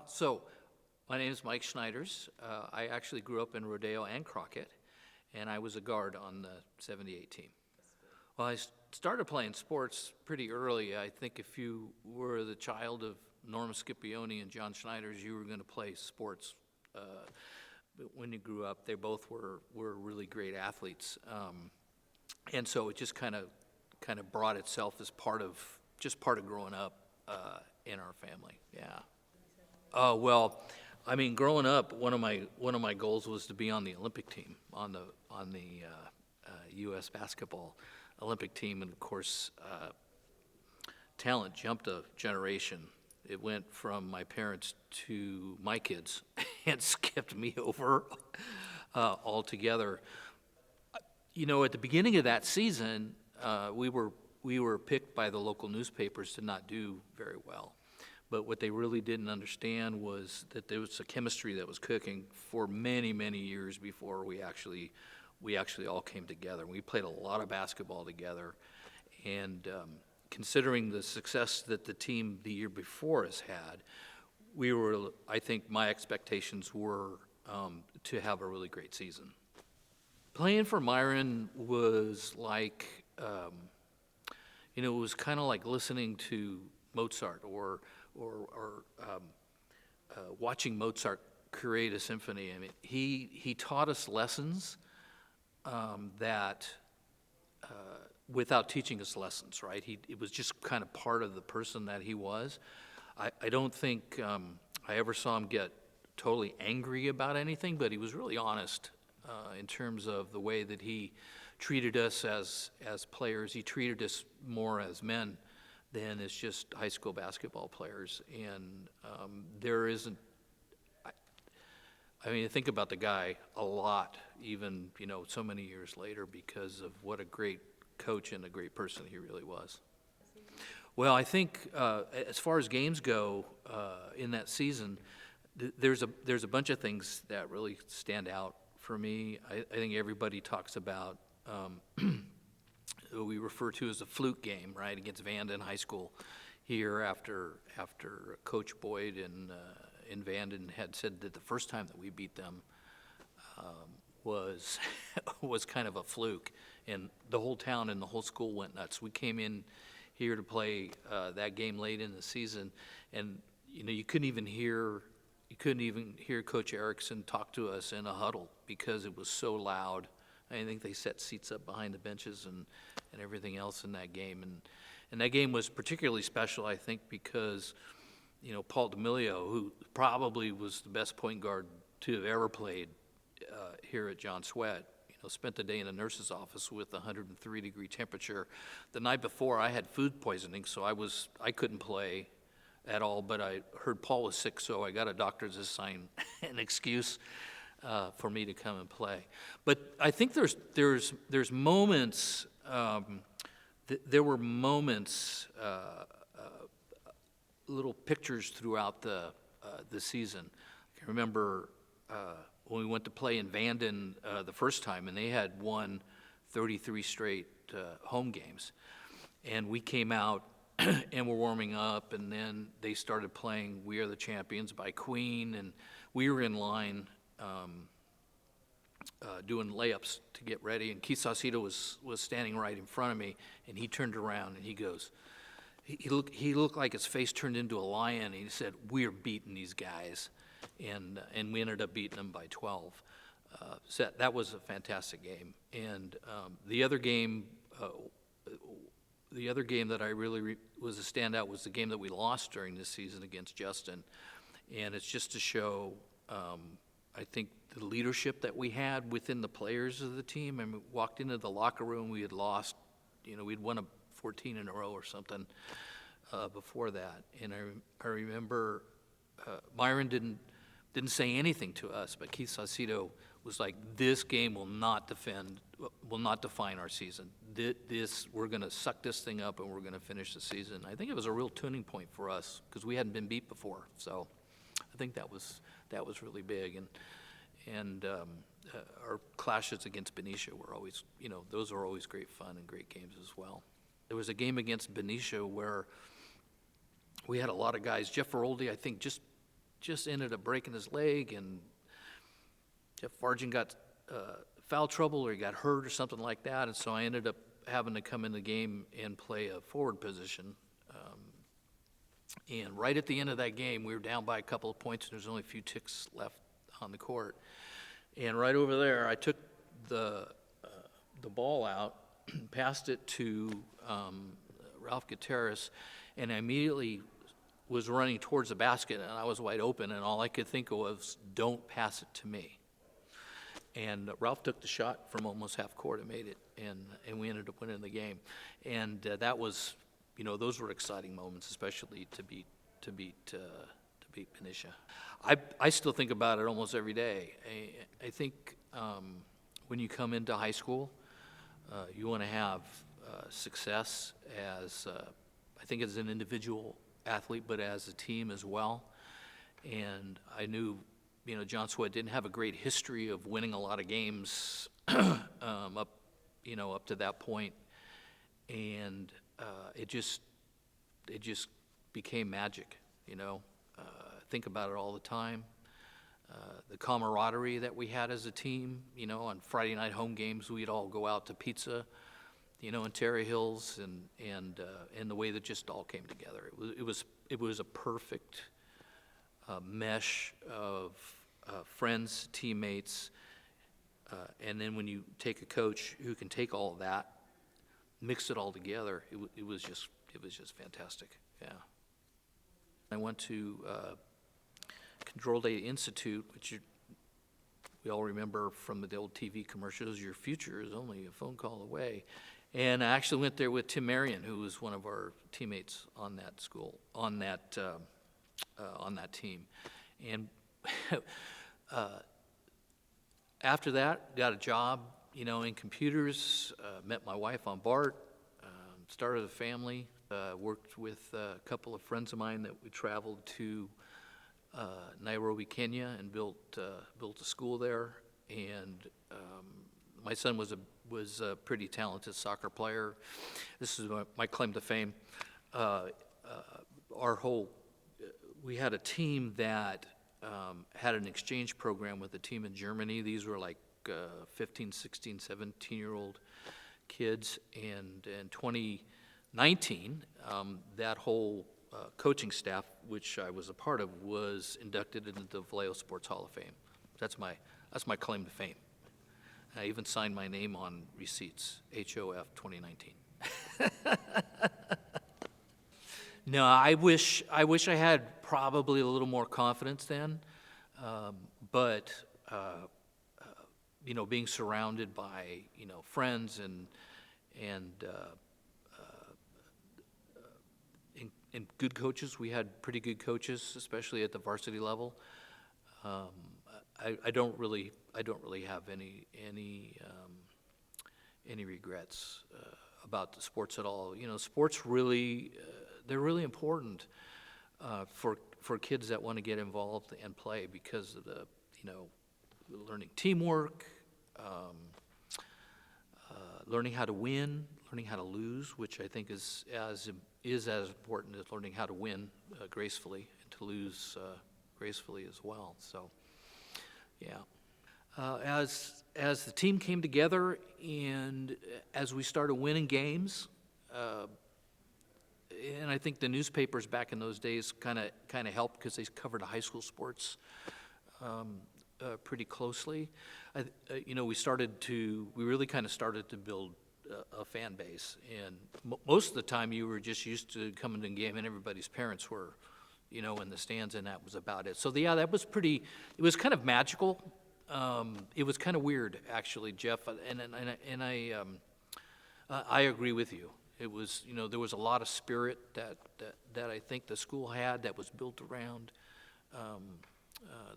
So my name is Mike Schneiders. I actually grew up in Rodeo and Crockett, and I was a guard on the 78 team. Well, started playing sports pretty early. I think if you were the child of Norma Scipione and John Schneiders, you were going to play sports when you grew up. They both were really great athletes. And so it just kind of brought itself as part of growing up in our family. Yeah. Well, I mean, growing up, one of my goals was to be on the Olympic team, on the U.S. basketball Olympic team, and of course, talent jumped a generation. It went from my parents to my kids, and skipped me over altogether. You know, at the beginning of that season, we were picked by the local newspapers to not do very well. But what they really didn't understand was that there was a chemistry that was cooking for many, many years before we actually all came together. We played a lot of basketball together, and considering the success that the team the year before us had, I think my expectations were to have a really great season. Playing for Myron was like, it was kind of like listening to Mozart or watching Mozart create a symphony. I mean, he taught us lessons that without teaching us lessons, right? It was just kind of part of the person that he was. I don't think I ever saw him get totally angry about anything, but he was really honest in terms of the way that he treated us as players. He treated us more as men than as just high school basketball players. And there isn't, I mean, I think about the guy a lot, even, so many years later, because of what a great coach and a great person he really was. Well, I think as far as games go in that season, there's a bunch of things that really stand out for me. I think everybody talks about we refer to as a fluke game, right, against Vanden High School here after Coach Boyd in Vanden had said that the first time that we beat them was kind of a fluke, and the whole town and the whole school went nuts. We came in here to play that game late in the season, and you couldn't even hear Coach Erickson talk to us in a huddle because it was so loud. I think they set seats up behind the benches and everything else in that game. And that game was particularly special, I think, because, Paul D'Amelio, who probably was the best point guard to have ever played here at John Swett, spent the day in a nurse's office with 103-degree temperature. The night before, I had food poisoning, so I couldn't play at all, but I heard Paul was sick, so I got a doctor to sign an excuse for me to come and play. But I think there's moments. There were moments, little pictures throughout the season. I can remember when we went to play in Vanden the first time, and they had won 33 straight home games, and we came out and we're warming up, and then they started playing "We Are the Champions" by Queen, and we were in line doing layups to get ready, and Keith Saucedo was standing right in front of me, and he turned around and he goes, he looked like his face turned into a lion, and he said, "We're beating these guys," and we ended up beating them by 12. So that was a fantastic game. And the other game that I really was a standout was the game that we lost during this season against Justin, and it's just to show, I think, the leadership that we had within the players of the team. I mean, we walked into the locker room, we had lost, we'd won 14 in a row or something before that, and I remember Myron didn't say anything to us, but Keith Saucedo was like, "This game will not define our season. We're going to suck this thing up, and we're going to finish the season." I think it was a real tuning point for us because we hadn't been beat before. So I think that was really big, and our clashes against Benicia were always, those are always great fun and great games as well. There was a game against Benicia where we had a lot of guys. Jeff Feroldi, I think, just just ended up breaking his leg, and Jeff Vargin got foul trouble, or he got hurt or something like that, and so I ended up having to come in the game and play a forward position. And right at the end of that game, we were down by a couple of points, and there's only a few ticks left on the court. And right over there, I took the ball out, passed it to Ralph Gutierrez, and I immediately was running towards the basket, and I was wide open, and all I could think of was, don't pass it to me. And Ralph took the shot from almost half court and made it, and we ended up winning the game. And that was, those were exciting moments, especially to beat Benicia. I still think about it almost every day. I think when you come into high school, you want to have success as, I think as an individual athlete, but as a team as well. And I knew, John Swett didn't have a great history of winning a lot of games up to that point. And it just became magic, think about it all the time. The camaraderie that we had as a team, on Friday night home games, we'd all go out to pizza, in Terry Hills, and the way that just all came together. It was a perfect mesh of friends, teammates, and then when you take a coach who can take all of that, mix it all together, it was just fantastic. Yeah. I went to Control Data Institute, which we all remember from the old TV commercials. Your future is only a phone call away. And I actually went there with Tim Marion, who was one of our teammates on that school, on that team. And after that, got a job, in computers. Met my wife on BART. Started a family. Worked with a couple of friends of mine that we traveled to Nairobi, Kenya, and built a school there. And my son was a pretty talented soccer player. This is my claim to fame. We had a team that had an exchange program with a team in Germany. These were like 15, 16, 17-year-old kids. And in 2019, that whole coaching staff, which I was a part of, was inducted into the Vallejo Sports Hall of Fame. That's my claim to fame. I even signed my name on receipts, HOF 2019. No, I wish I had probably a little more confidence then, but being surrounded by friends and good coaches. We had pretty good coaches, especially at the varsity level. I don't really have any regrets about the sports at all. Sports really they're really important for kids that want to get involved and play because of the learning teamwork, learning how to win, learning how to lose, which I think is as important as learning how to win gracefully and to lose gracefully as well. So, yeah. As the team came together and as we started winning games, and I think the newspapers back in those days kind of helped because they covered high school sports pretty closely. We really kind of started to build a fan base, and most of the time you were just used to coming to a game and everybody's parents were, in the stands, and that was about it. So yeah, that was it was kind of magical. It was kind of weird, actually, Jeff, and I agree with you. It was, there was a lot of spirit that I think the school had that was built around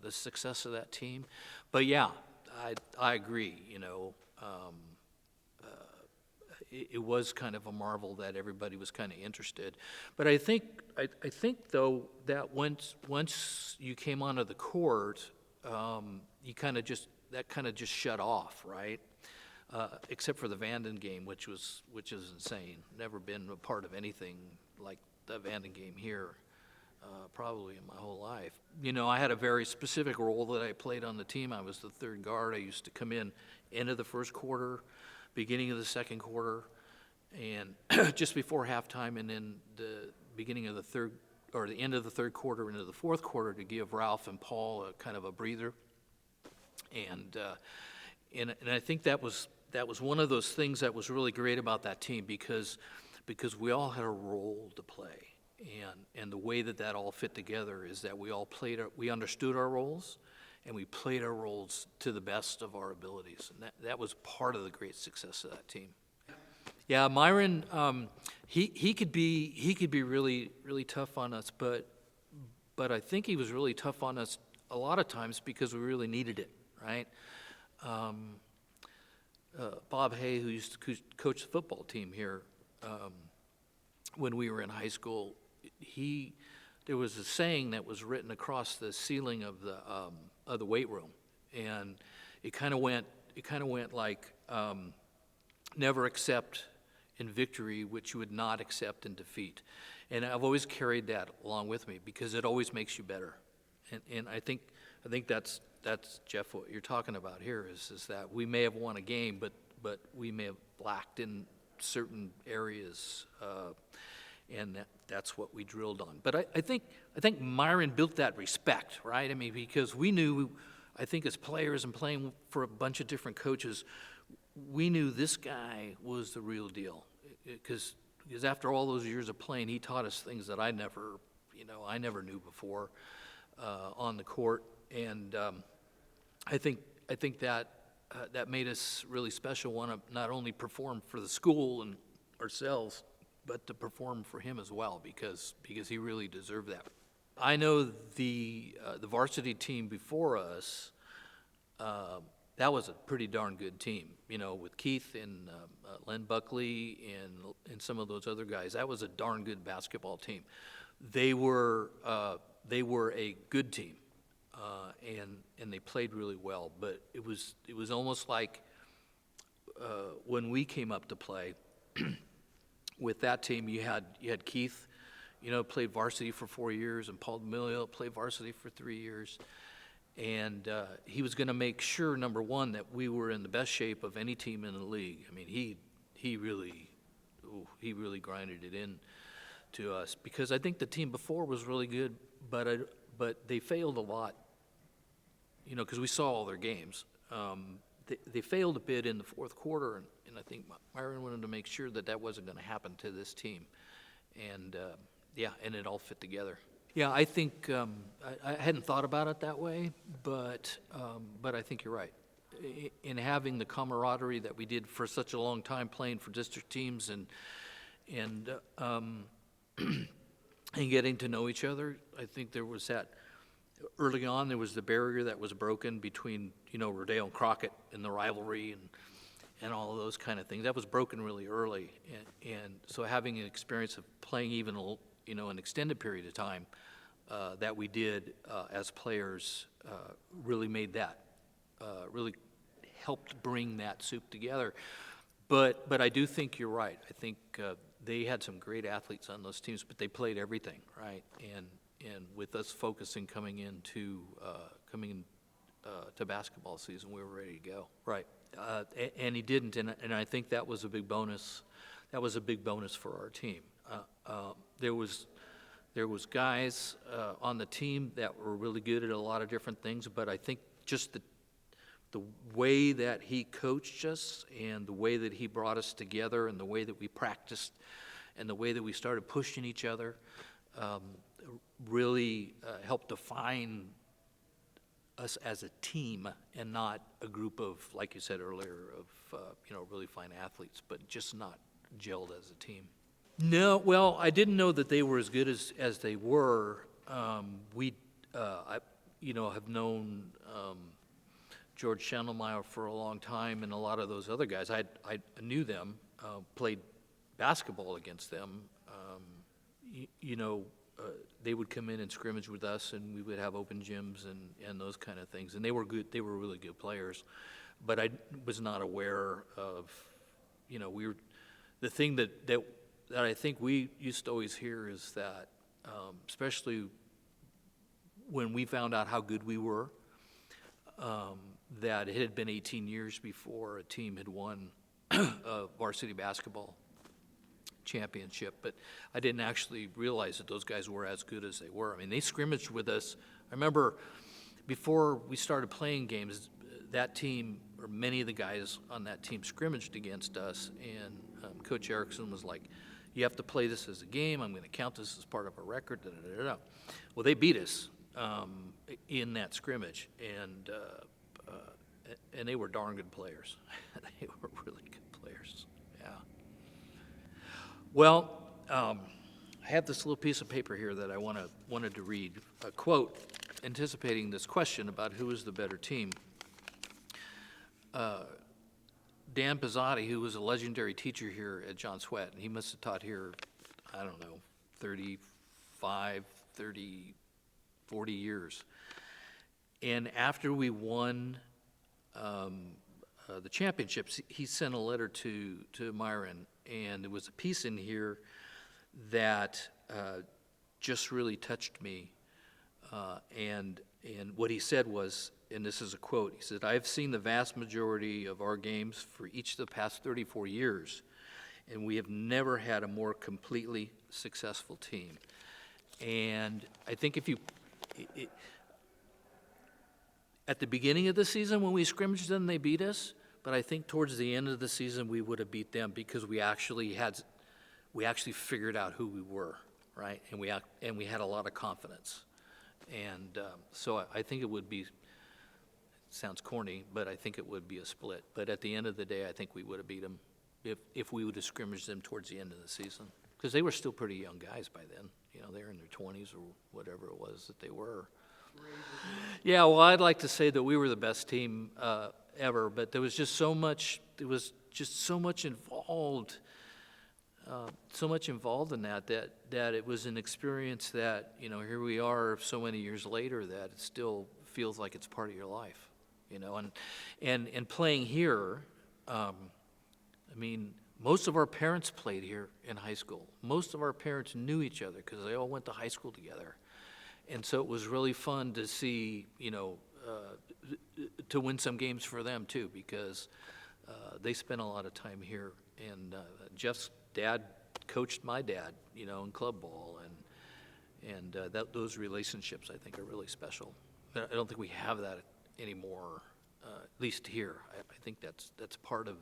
the success of that team. But yeah, I agree. It was kind of a marvel that everybody was kind of interested. But I think though that once you came onto the court, that kind of just shut off, right? Except for the Vanden game, which is insane. Never been a part of anything like the Vanden game here, probably in my whole life. I had a very specific role that I played on the team. I was the third guard. I used to come in end of the first quarter, beginning of the second quarter, and just before halftime, and then the beginning of the third, or the end of the third quarter into the fourth quarter to give Ralph and Paul a kind of a breather. And I think that was one of those things that was really great about that team because we all had a role to play. And the way that all fit together is that we understood our roles, and we played our roles to the best of our abilities. And that was part of the great success of that team. Yeah, Myron, he could be really, really tough on us, but I think he was really tough on us a lot of times because we really needed it, right? Bob Hay, who used to coach the football team here when we were in high school, there was a saying that was written across the ceiling of the weight room, and it kind of went like, never accept in victory what you would not accept in defeat. And I've always carried that along with me because it always makes you better. And I think that's Jeff, what you're talking about here is that we may have won a game, but we may have lacked in certain areas, and that's what we drilled on. But I think Myron built that respect, right? I mean, because we knew, I think as players and playing for a bunch of different coaches, we knew this guy was the real deal. Because after all those years of playing, he taught us things that I never knew before on the court. And I think that made us really special. Want to not only perform for the school and ourselves, but to perform for him as well, because he really deserved that. I know the varsity team before us. That was a pretty darn good team, with Keith and Len Buckley and some of those other guys. That was a darn good basketball team. They were a good team, and they played really well. But it was almost like when we came up to play with that team, you had Keith, played varsity for 4 years, and Paul DeMilio played varsity for 3 years. And he was going to make sure, number one, that we were in the best shape of any team in the league. I mean, he really grinded it in to us, because I think the team before was really good, but they failed a lot. Because we saw all their games. They failed a bit in the fourth quarter, and I think Myron wanted to make sure that wasn't going to happen to this team. And and it all fit together. Yeah, I think I hadn't thought about it that way, but I think you're right. In having the camaraderie that we did for such a long time, playing for district teams and getting to know each other, I think there was that. Early on, there was the barrier that was broken between Rodeo and Crockett and the rivalry and all of those kind of things. That was broken really early, and so having an experience of playing even an extended period of time that we did as players really made that, really helped bring that soup together. But I do think you're right. I think they had some great athletes on those teams, but they played everything, right? And with us focusing coming into basketball season, we were ready to go, right? And he didn't, and I think that was a big bonus. That was a big bonus for our team. There was guys on the team that were really good at a lot of different things, but I think just the way that he coached us and the way that he brought us together and the way that we practiced and the way that we started pushing each other really helped define us as a team and not a group of, like you said earlier, of really fine athletes, but just not gelled as a team. No, well, I didn't know that they were as good as they were. I have known George Schandelmeyer for a long time, and a lot of those other guys. I knew them, played basketball against them. They would come in and scrimmage with us, and we would have open gyms and those kind of things. And they were good. They were really good players, but I was not aware of, we were. The thing that I think we used to always hear is that, especially when we found out how good we were, that it had been 18 years before a team had won a varsity basketball championship, but I didn't actually realize that those guys were as good as they were. I mean, they scrimmaged with us. I remember before we started playing games, that team, or many of the guys on that team, scrimmaged against us, and Coach Erickson was like, you have to play this as a game. I'm going to count this as part of a record. Da, da, da, da. Well, they beat us in that scrimmage, and they were darn good players. They were really good players, yeah. Well, I have this little piece of paper here that I wanted to read, a quote anticipating this question about who is the better team. Dan Pizzotti, who was a legendary teacher here at John Swett, and he must have taught here, I don't know, 35, 30, 40 years. And after we won the championships, he sent a letter to Myron, and there was a piece in here that just really touched me. And what he said was, and this is a quote, he said, "I've seen the vast majority of our games for each of the past 34 years, and we have never had a more completely successful team." And I think at the beginning of the season when we scrimmaged them, they beat us, but I think towards the end of the season we would have beat them because we actually figured out who we were, right? And we had a lot of confidence. And so I think it would be, sounds corny, but I think it would be a split. But at the end of the day, I think we would have beat them if we would have scrimmaged them towards the end of the season. Because they were still pretty young guys by then. You know, they were in their 20s or whatever it was that they were. Yeah, well, I'd like to say that we were the best team ever, but there was just so much involved. So much involved in that it was an experience that, you know, here we are so many years later that it still feels like it's part of your life, you know, and playing here, I mean, most of our parents played here in high school. Most of our parents knew each other because they all went to high school together. And so it was really fun to see, you know, to win some games for them too, because they spent a lot of time here. And Jeff's dad coached my dad, you know, in club ball, and those relationships I think are really special. I don't think we have that anymore, at least here. I think that's part of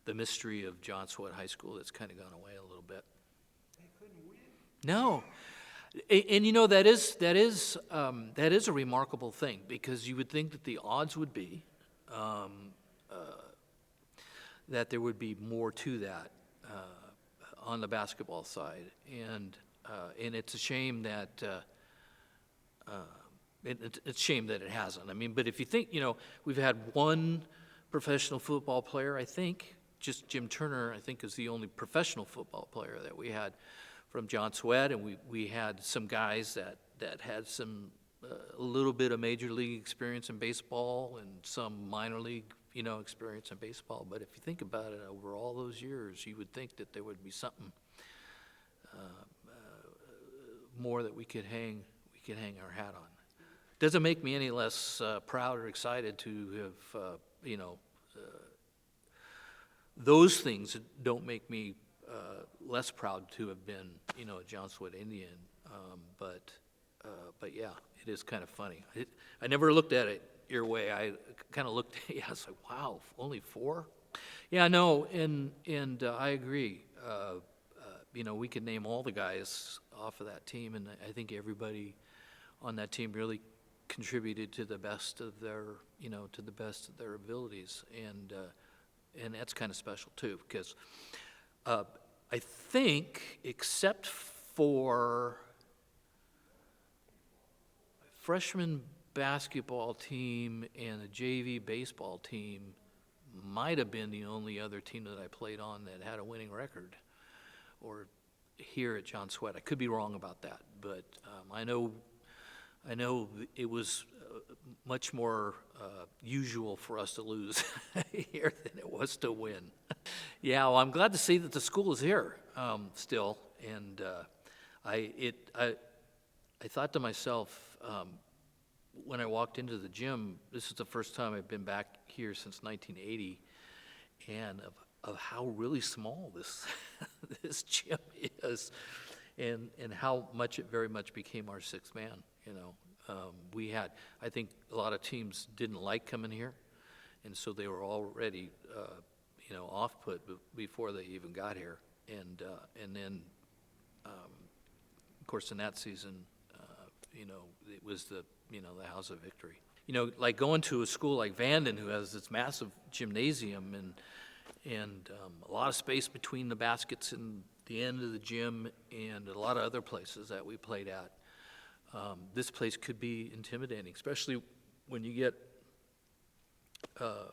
the mystery of John Swett High School that's kind of gone away a little bit. They couldn't win. No, and you know that is a remarkable thing, because you would think that the odds would be that there would be more to that on the basketball side, and it's a shame that it's a shame that it hasn't. I mean, but if you think, you know, we've had one professional football player, I think, just Jim Turner, I think, is the only professional football player that we had from John Swett, and we had some guys that had some a little bit of major league experience in baseball and some minor league, you know, experience in baseball. But if you think about it, over all those years, you would think that there would be something more that we could hang our hat on. Doesn't make me any less proud or excited to have, you know, those things don't make me less proud to have been, you know, a John Swett Indian. But yeah, it is kind of funny. I never looked at it your way. I kind of looked at it, I was like, wow, only 4? Yeah, no, and I agree. You know, we could name all the guys off of that team, and I think everybody on that team really contributed to the best of their, you know, to the best of their abilities, and that's kind of special too, because I think, except for freshman basketball team and the JV baseball team, might have been the only other team that I played on that had a winning record, or here at John Swett. I could be wrong about that, but I know it was much more usual for us to lose here than it was to win. Yeah, well, I'm glad to see that the school is here still, and I thought to myself, when I walked into the gym, this is the first time I've been back here since 1980, and of how really small this this gym is, and how much it very much became our sixth man. We had, I think a lot of teams didn't like coming here, and so they were already off-put before they even got here, and then of course in that season, it was the house of victory. Like going to a school like Vanden, who has this massive gymnasium and a lot of space between the baskets and the end of the gym, and a lot of other places that we played at. This place could be intimidating, especially when you get a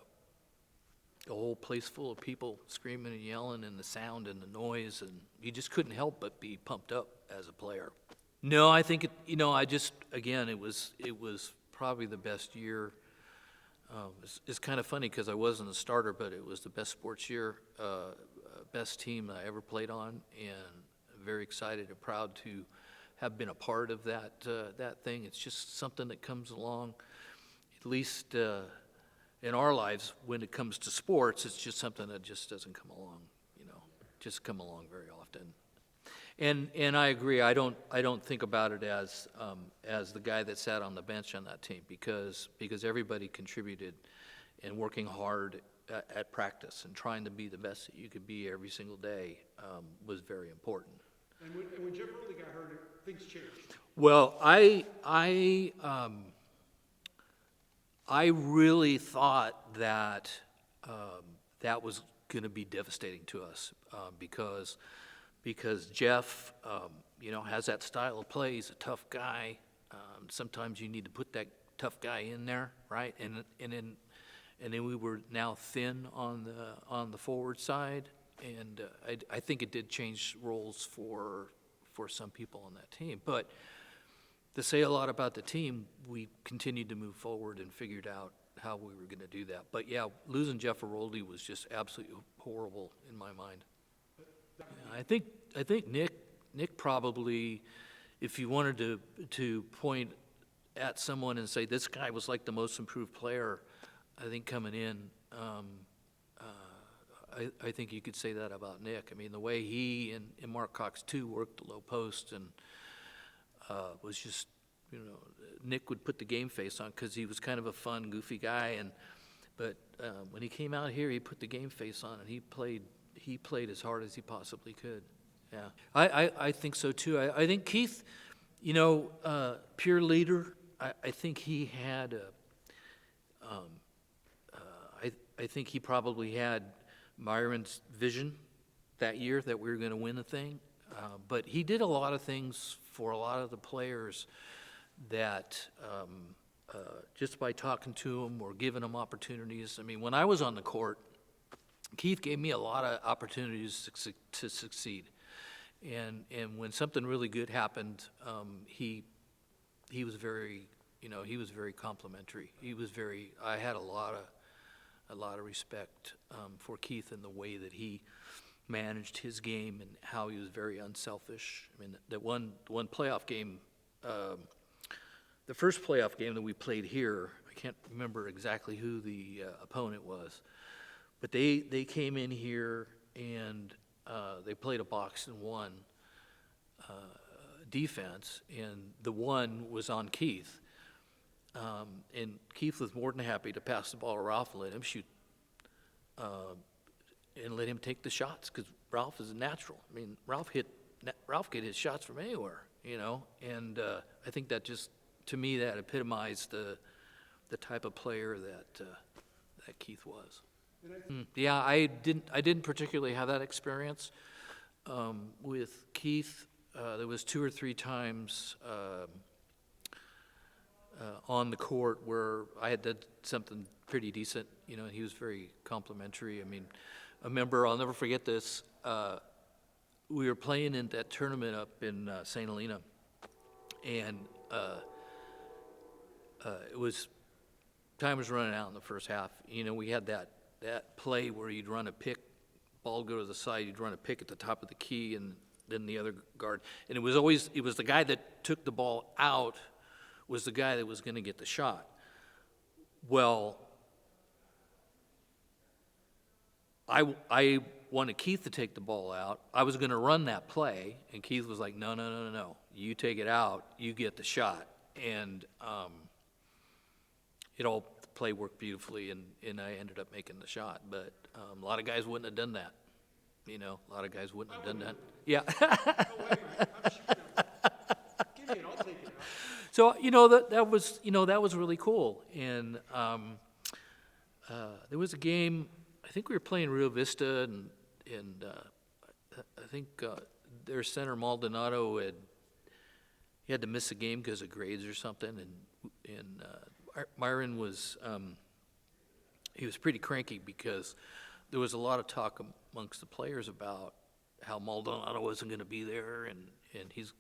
whole place full of people screaming and yelling, and the sound and the noise, and you just couldn't help but be pumped up as a player. No, I think it was probably the best year. It's kind of funny because I wasn't a starter, but it was the best sports year, best team I ever played on, and very excited and proud to have been a part of that thing. It's just something that comes along, at least in our lives, when it comes to sports. It's just something that just doesn't come along, just come along very often. And I agree. I don't think about it as the guy that sat on the bench on that team, because everybody contributed, and working hard at practice and trying to be the best that you could be every single day was very important. And when Jeff Rowley got hurt, things changed. Well, I really thought that that was going to be devastating to us, because Jeff, has that style of play. He's a tough guy. Sometimes you need to put that tough guy in there, right? And then we were now thin on the forward side, and I think it did change roles for some people on that team. But to say a lot about the team, we continued to move forward and figured out how we were going to do that. But yeah, losing Jeff Aroldi was just absolutely horrible in my mind. I think Nick probably, if you wanted to point at someone and say this guy was like the most improved player, I think coming in, I think you could say that about Nick. I mean, the way he and Mark Cox too worked the low post, and was just, Nick would put the game face on because he was kind of a fun, goofy guy, but when he came out here, he put the game face on, and he played as hard as he possibly could. Yeah, I think so too. I think Keith, pure leader. I think he had I think he probably had Myron's vision that year that we were going to win the thing. But he did a lot of things for a lot of the players that just by talking to them or giving them opportunities. I mean, when I was on the court, Keith gave me a lot of opportunities to succeed. And when something really good happened, he was very, he was very complimentary. I had a lot of respect for Keith and the way that he managed his game and how he was very unselfish. I mean, the one playoff game, the first playoff game that we played here, I can't remember exactly who the opponent was, but they came in here and they played a box and one defense, and the one was on Keith. And Keith was more than happy to pass the ball to Ralph and let him shoot, and let him take the shots, because Ralph is a natural. I mean, Ralph could hit shots from anywhere, and I think that just, to me, that epitomized the type of player that Keith was. Yeah, I didn't particularly have that experience with Keith. There was 2 or 3 times on the court where I had done something pretty decent, and he was very complimentary. I mean, I remember, I'll never forget this, we were playing in that tournament up in St. Helena, and time was running out in the first half. We had that play where you'd run a pick, ball go to the side, you'd run a pick at the top of the key, and then the other guard. And it was the guy that took the ball out was the guy that was going to get the shot. Well, I wanted Keith to take the ball out. I was going to run that play, and Keith was like, no. You take it out, you get the shot. And the play worked beautifully, and I ended up making the shot. But a lot of guys wouldn't have done that. You know, a lot of guys wouldn't have done that. Yeah. No way, man. I'm shooting that. Give me it, I'll take it out. So, that was really cool. And there was a game, I think we were playing Rio Vista, and I think their center Maldonado had to miss a game because of grades or something, and Myron was he was pretty cranky because there was a lot of talk amongst the players about how Maldonado wasn't going to be there, and he was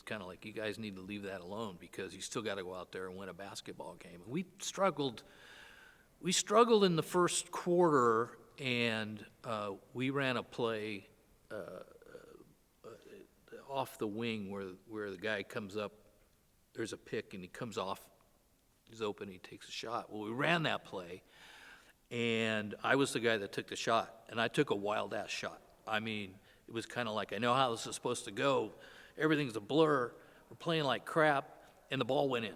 kind of like, you guys need to leave that alone because you still got to go out there and win a basketball game. And we struggled in the first quarter, and we ran a play off the wing where the guy comes up, there's a pick, and he comes off, he's open, he takes a shot. Well, we ran that play, and I was the guy that took the shot, and I took a wild-ass shot. I mean, it was kind of like, I know how this is supposed to go. Everything's a blur. We're playing like crap, and the ball went in.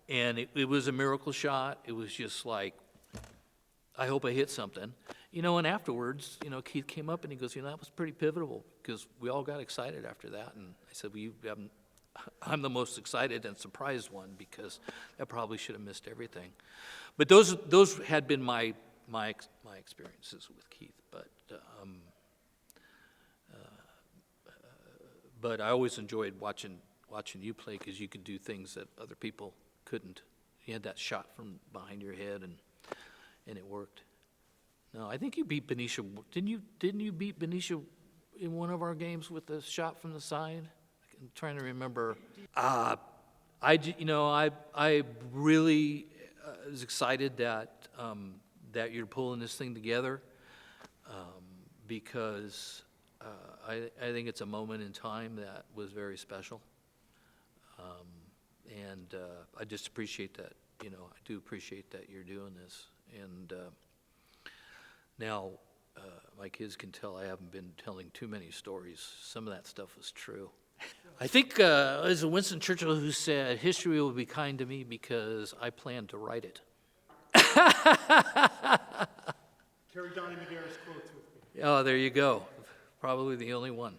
And it was a miracle shot. It was just like, I hope I hit something. And afterwards, Keith came up and he goes, that was pretty pivotal because we all got excited after that. And I said, I'm the most excited and surprised one because I probably should have missed everything. But those had been my experiences with Keith. But I always enjoyed watching you play because you could do things that other people couldn't. You had that shot from behind your head, and it worked. No, I think you beat Benicia. Didn't you beat Benicia in one of our games with a shot from the side? I'm trying to remember. I really was excited that you're pulling this thing together because I think it's a moment in time that was very special. And I just appreciate that, I do appreciate that you're doing this. And now my kids can tell I haven't been telling too many stories. Some of that stuff was true. I think it was Winston Churchill who said, history will be kind to me because I plan to write it. Carry Donnie McGarrett's quotes with me. Oh, there you go. Probably the only one.